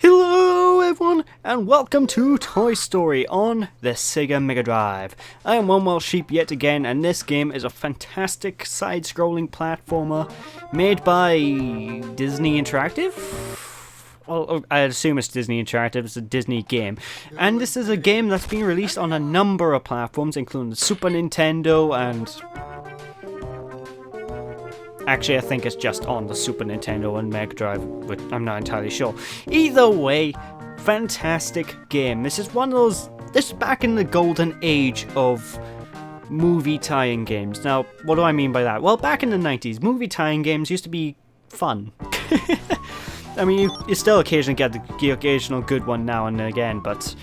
Hello everyone, and welcome to Toy Story on the Sega Mega Drive. I am One Wild Sheep yet again, and this game is a fantastic side-scrolling platformer made by Disney Interactive? Well, I assume it's Disney Interactive, it's a Disney game. And this is a game that's been released on a number of platforms, including the Super Nintendo and... Actually, I think it's just on the Super Nintendo and Mega Drive, but I'm not entirely sure. Either way, fantastic game. This is one of those... This is back in the golden age of movie tie-in games. Now, what do I mean by that? Well, back in the 90s, movie tie-in games used to be fun. I mean, you still occasionally get the occasional good one now and again, but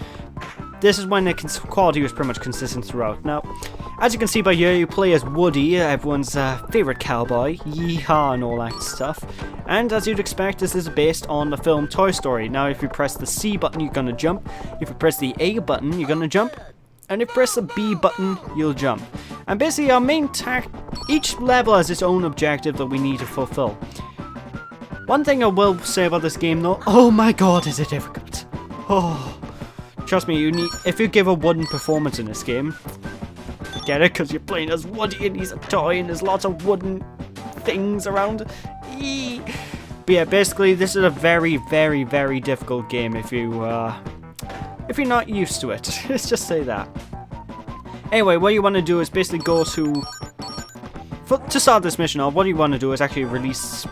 this is when the quality was pretty much consistent throughout. Now, as you can see by here, you play as Woody, everyone's favourite cowboy, yeehaw and all that stuff. And as you'd expect, this is based on the film Toy Story. Now, if you press the C button, you're gonna jump. If you press the A button, you're gonna jump. And if you press the B button, you'll jump. And basically, our main each level has its own objective that we need to fulfill. One thing I will say about this game, though, oh my god, is it difficult. Oh, trust me, if you give a wooden performance in this game, get it? Because you're playing as Woody and he's a toy and there's lots of wooden things around. Eee. But yeah, basically this is a very, very, very difficult game if you're not used to it. Let's just say that. Anyway, what you want to do is basically go to start this mission off. What you want to do is actually release.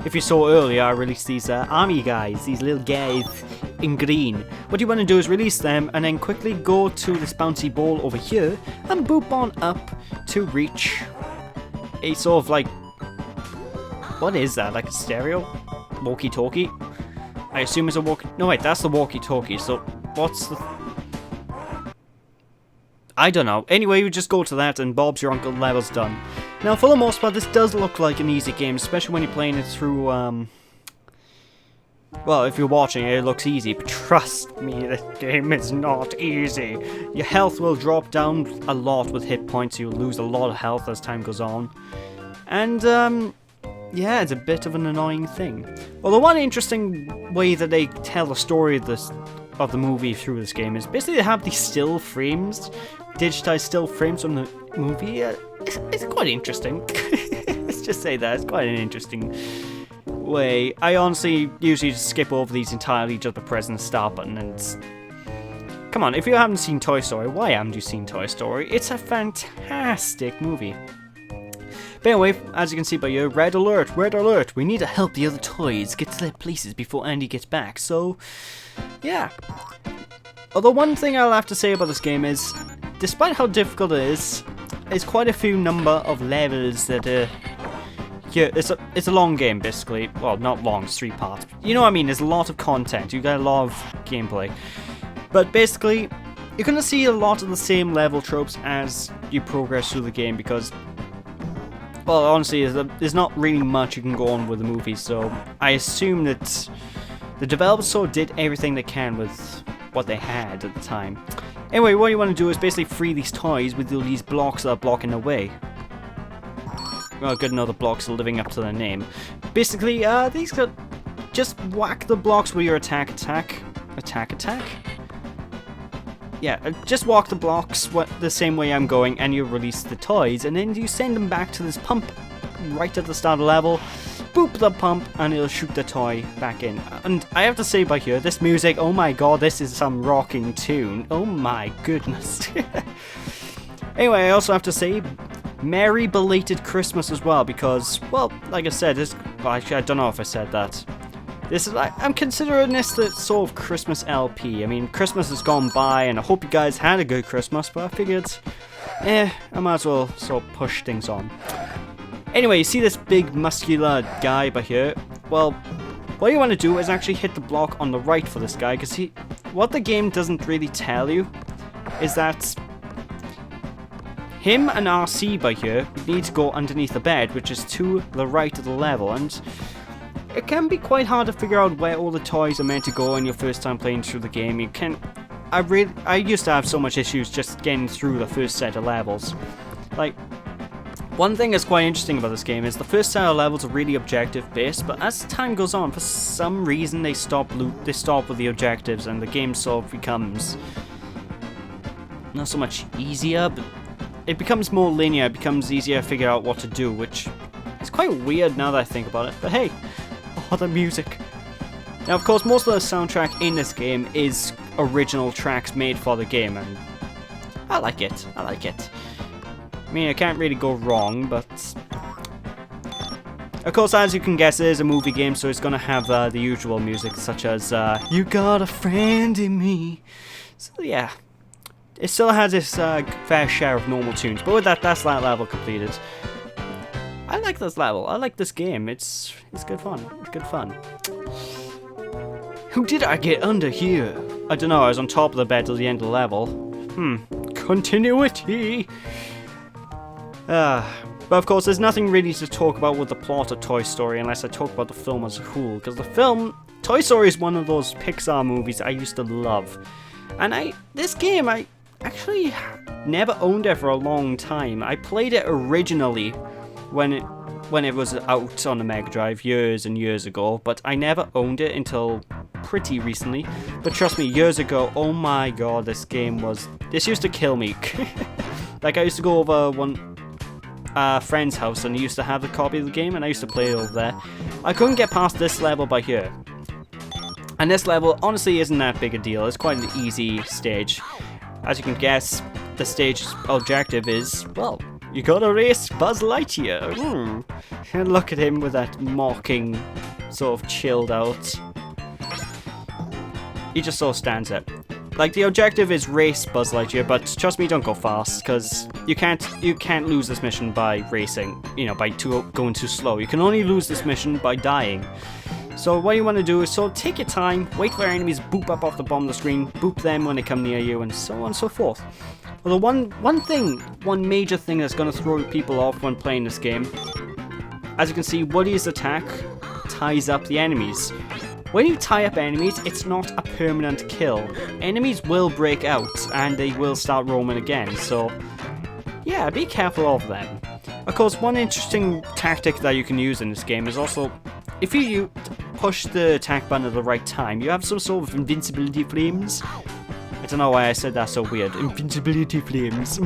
If you saw earlier, I released these army guys, these little guys in green. What you want to do is release them and then quickly go to this bouncy ball over here and boop on up to reach a sort of like... What is that? Like a stereo? Walkie-talkie? I assume it's a walkie... No wait, that's the walkie-talkie, so what's the... I don't know. Anyway, you just go to that and Bob's your uncle, level's done. Now, for the most part, this does look like an easy game, especially when you're playing it through, well, if you're watching it, it looks easy, but trust me, this game is not easy. Your health will drop down a lot with hit points, you'll lose a lot of health as time goes on. And, yeah, it's a bit of an annoying thing. Well, the one interesting way that they tell the story of the movie through this game is basically they have these still frames, digitized still frames from the movie. It's quite interesting. Let's just say that, it's quite an interesting way. I honestly usually just skip over these entirely just by pressing the start button and... Come on, if you haven't seen Toy Story, why haven't you seen Toy Story? It's a fantastic movie. But anyway, as you can see by here, red alert, we need to help the other toys get to their places before Andy gets back, so... Yeah. Although one thing I'll have to say about this game is, despite how difficult it is, there's quite a few number of levels that yeah, it's a long game basically. Well, not long, it's 3 parts. You know what I mean, there's a lot of content, you get a lot of gameplay. But basically, you're gonna see a lot of the same level tropes as you progress through the game because, well, honestly, there's not really much you can go on with the movie, so I assume that the developers sort of did everything they can with what they had at the time. Anyway, what you want to do is basically free these toys with these blocks that are blocking the way. Well, good enough, the blocks are living up to their name. Basically, these got... Just whack the blocks with your attack. Yeah, just walk the blocks the same way I'm going and you release the toys and then you send them back to this pump right at the start of the level. Boop the pump and it'll shoot the toy back in. And I have to say by here, this music, oh my god, this is some rocking tune. Oh my goodness. Anyway, I also have to say, Merry belated Christmas as well because, well, like I said, well, actually I don't know if I said that. I'm considering this the sort of Christmas LP. I mean, Christmas has gone by and I hope you guys had a good Christmas, but I figured, I might as well sort of push things on. Anyway, you see this big muscular guy by here? Well, what you want to do is actually hit the block on the right for this guy, because what the game doesn't really tell you is that him and RC by here need to go underneath the bed, which is to the right of the level, and it can be quite hard to figure out where all the toys are meant to go in your first time playing through the game. I used to have so much issues just getting through the first set of levels. Like, One thing that's quite interesting about this game is the first set of levels are really objective based, but as time goes on, for some reason they stop with the objectives and the game sort of becomes not so much easier, but it becomes more linear, it becomes easier to figure out what to do, which is quite weird now that I think about it, but hey, oh, the music. Now of course most of the soundtrack in this game is original tracks made for the game, and I like it, I mean, I can't really go wrong, but of course, as you can guess, it is a movie game, so it's gonna have the usual music, such as "You Got a Friend in Me." So yeah, it still has its fair share of normal tunes, but with that's that level completed. I like this level. I like this game. It's good fun. It's good fun. Who did I get under here? I don't know. I was on top of the bed till the end of the level. Continuity. But of course, there's nothing really to talk about with the plot of Toy Story unless I talk about the film as a whole, because the film, Toy Story is one of those Pixar movies I used to love. And this game, I actually never owned it for a long time. I played it originally when it was out on the Mega Drive years and years ago, but I never owned it until pretty recently. But trust me, years ago, oh my god, this used to kill me. Like, I used to go over one friend's house and he used to have a copy of the game and I used to play it over there. I couldn't get past this level by here. And this level honestly isn't that big a deal. It's quite an easy stage. As you can guess, the stage objective is, well, you gotta race Buzz Lightyear. And look at him with that mocking, sort of chilled out. He just sort of stands there. Like, the objective is race Buzz Lightyear, but trust me, don't go fast, because you can't lose this mission by racing, you know, by going too slow. You can only lose this mission by dying. So what you want to do is sort of take your time, wait for enemies to boop up off the bottom of the screen, boop them when they come near you, and so on and so forth. Although one major thing that's going to throw people off when playing this game, as you can see, Woody's attack ties up the enemies. When you tie up enemies, it's not a permanent kill. Enemies will break out, and they will start roaming again, so yeah, be careful of them. Of course, one interesting tactic that you can use in this game is also, if you push the attack button at the right time, you have some sort of invincibility flames. I don't know why I said that so weird. Invincibility flames.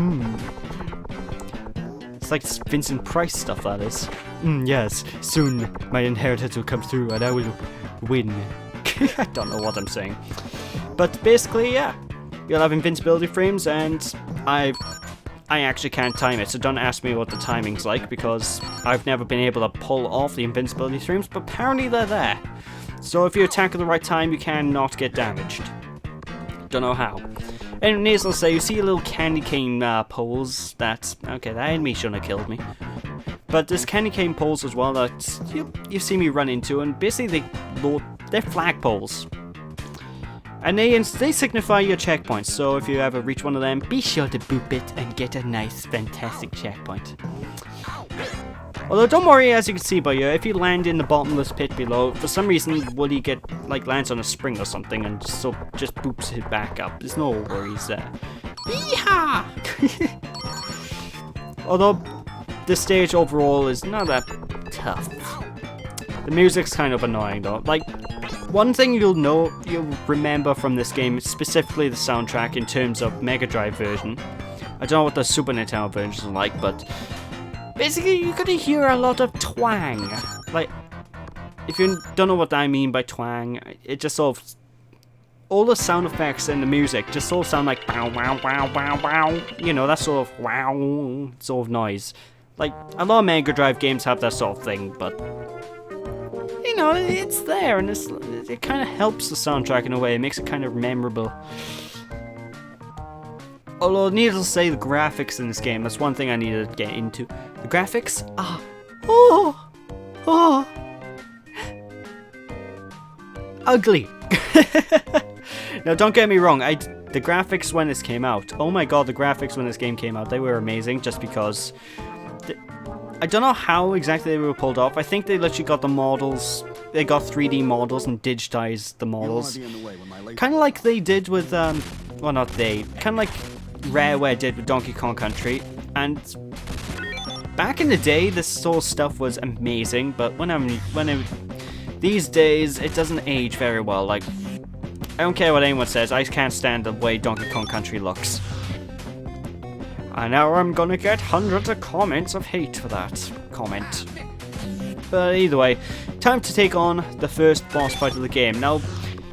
It's like Vincent Price stuff, that is. Yes, soon my inheritance will come through and I will win. I don't know what I'm saying. But basically, yeah. You'll have invincibility frames, and I actually can't time it, so don't ask me what the timing's like, because I've never been able to pull off the invincibility frames, but apparently they're there. So if you attack at the right time, you can not get damaged. Don't know how. And needless to say, you see little candy cane poles that... Okay, that enemy shouldn't have killed me. But there's candy cane poles as well that you see me run into, and basically they're flagpoles. And they signify your checkpoints, so if you ever reach one of them, be sure to boop it and get a nice, fantastic checkpoint. Although don't worry, as you can see by here, if you land in the bottomless pit below, for some reason Woody lands on a spring or something and just boops it back up. There's no worries there. Yeehaw! Although the stage overall is not that tough. The music's kind of annoying though. Like, one thing you'll remember from this game, specifically the soundtrack in terms of Mega Drive version. I don't know what the Super Nintendo version is like, but basically you're gonna hear a lot of twang. Like, if you don't know what I mean by twang, it just sort of, all the sound effects and the music just sort of sound like bow wow wow wow wow. You know, that sort of wow sort of noise. Like, a lot of Mega Drive games have that sort of thing, but you know, it's there, and it kind of helps the soundtrack in a way. It makes it kind of memorable. Although, needless to say, the graphics in this game, that's one thing I needed to get into. The graphics are... ugly. Now, don't get me wrong, the graphics when this came out, oh my god, the graphics when this game came out, they were amazing, just because... I don't know how exactly they were pulled off. I think they literally got the models, they got 3D models and digitized the models. Kind of like they did with, well, not they, kind of like Rareware did with Donkey Kong Country. And back in the day, this sort of stuff was amazing, but these days, it doesn't age very well. Like, I don't care what anyone says, I can't stand the way Donkey Kong Country looks. And now I'm gonna get hundreds of comments of hate for that comment. But either way, time to take on the first boss fight of the game. Now,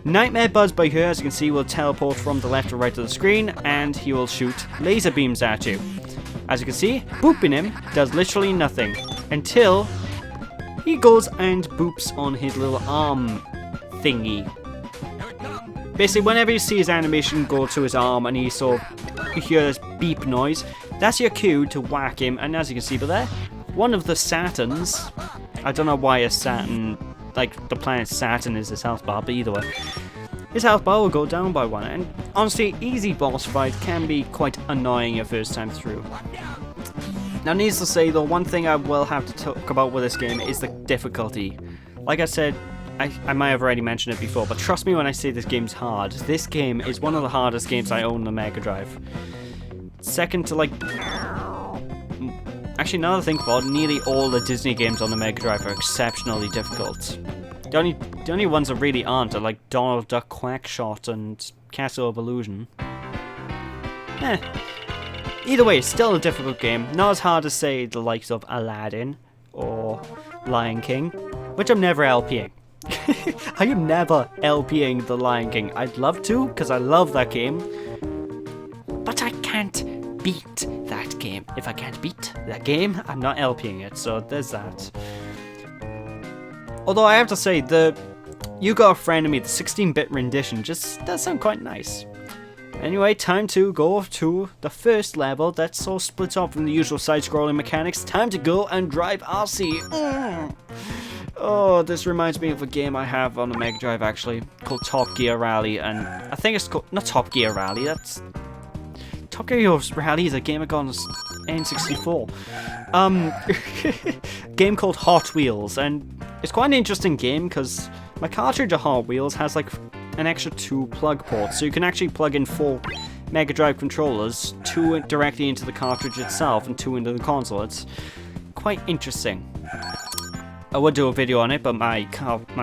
Nightmare Buzz by here, as you can see, will teleport from the left to right of the screen, and he will shoot laser beams at you. As you can see, booping him does literally nothing, until he goes and boops on his little arm thingy. Basically, whenever you see his animation go to his arm and you hear this beep noise, that's your cue to whack him, and as you can see by there, one of the Saturns, I don't know why a Saturn, like the planet Saturn is his health bar, but either way, his health bar will go down by one, and honestly, easy boss fight can be quite annoying your first time through. Now, needless to say though, one thing I will have to talk about with this game is the difficulty. Like I said, I might have already mentioned it before, but trust me when I say this game's hard. This game is one of the hardest games I own on the Mega Drive. Second to like... Actually, now that I think about it, nearly all the Disney games on the Mega Drive are exceptionally difficult. The only ones that really aren't are like Donald Duck Quackshot and Castle of Illusion. Either way, it's still a difficult game. Not as hard as, say, the likes of Aladdin or Lion King, which I'm never LPing. I am never LPing the Lion King. I'd love to, because I love that game, but I can't beat that game. If I can't beat that game, I'm not LPing it, so there's that. Although I have to say, the You Got a Friend of Me, the 16-bit rendition, just does sound quite nice. Anyway, time to go to the first level that's so split off from the usual side-scrolling mechanics. Time to go and drive RC. Oh, this reminds me of a game I have on the Mega Drive actually, called Top Gear Rally, and I think it's called, not Top Gear Rally, that's... Top Gear Rally is a game I got on N64. Game called Hot Wheels, and it's quite an interesting game because my cartridge of Hot Wheels has like an extra 2 plug ports, so you can actually plug in 4 Mega Drive controllers, 2 directly into the cartridge itself and 2 into the console. It's quite interesting. I would do a video on it, but my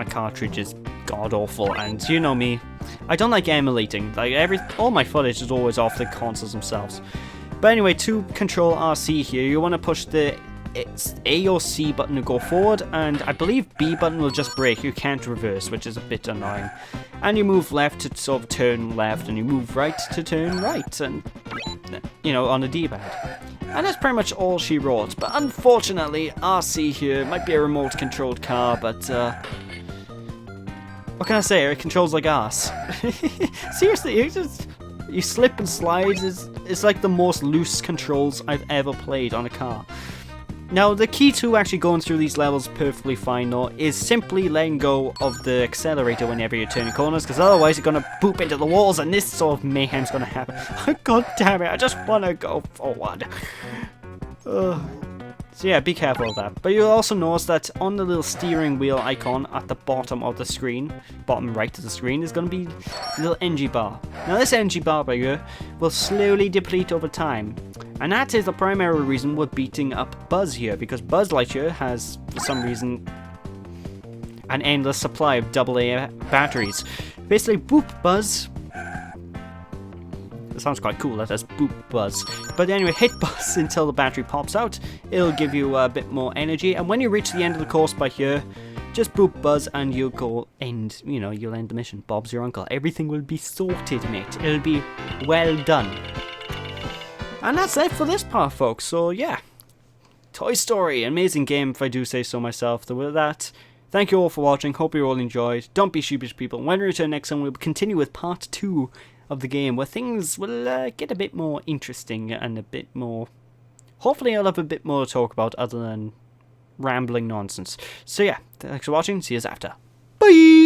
cartridge is god-awful, and you know me, I don't like emulating. Like all my footage is always off the consoles themselves. But anyway, to control RC here, you want to push the A or C button to go forward, and I believe B button will just brake. You can't reverse, which is a bit annoying. And you move left to sort of turn left, and you move right to turn right, and you know, on the D-pad. And that's pretty much all she wrote. But unfortunately, RC here might be a remote-controlled car, but what can I say? It controls like arse. Seriously, you slip and slide. It's like the most loose controls I've ever played on a car. Now, the key to actually going through these levels perfectly fine, though, is simply letting go of the accelerator whenever you're turning corners, because otherwise you're going to boop into the walls, and this sort of mayhem's going to happen. God damn it, I just want to go forward. So yeah, be careful of that. But you'll also notice that on the little steering wheel icon at the bottom of the screen, bottom right of the screen, is going to be a little energy bar. Now this energy bar by here will slowly deplete over time. And that is the primary reason we're beating up Buzz here, because Buzz Lightyear has, for some reason, an endless supply of AA batteries. Basically, boop Buzz. It sounds quite cool, that is boop Buzz. But anyway, hit Buzz until the battery pops out. It'll give you a bit more energy, and when you reach the end of the course by here, just boop Buzz and you'll go end, you know, you'll end the mission. Bob's your uncle. Everything will be sorted, mate. It'll be well done. And that's it for this part, folks. So yeah, Toy Story, amazing game if I do say so myself. So with that, thank you all for watching. Hope you all enjoyed. Don't be sheepish, people. When we return next time, we'll continue with part 2 of the game, where things will get a bit more interesting and a bit more... Hopefully I'll have a bit more to talk about other than rambling nonsense. So yeah, thanks for watching. See you after. Bye!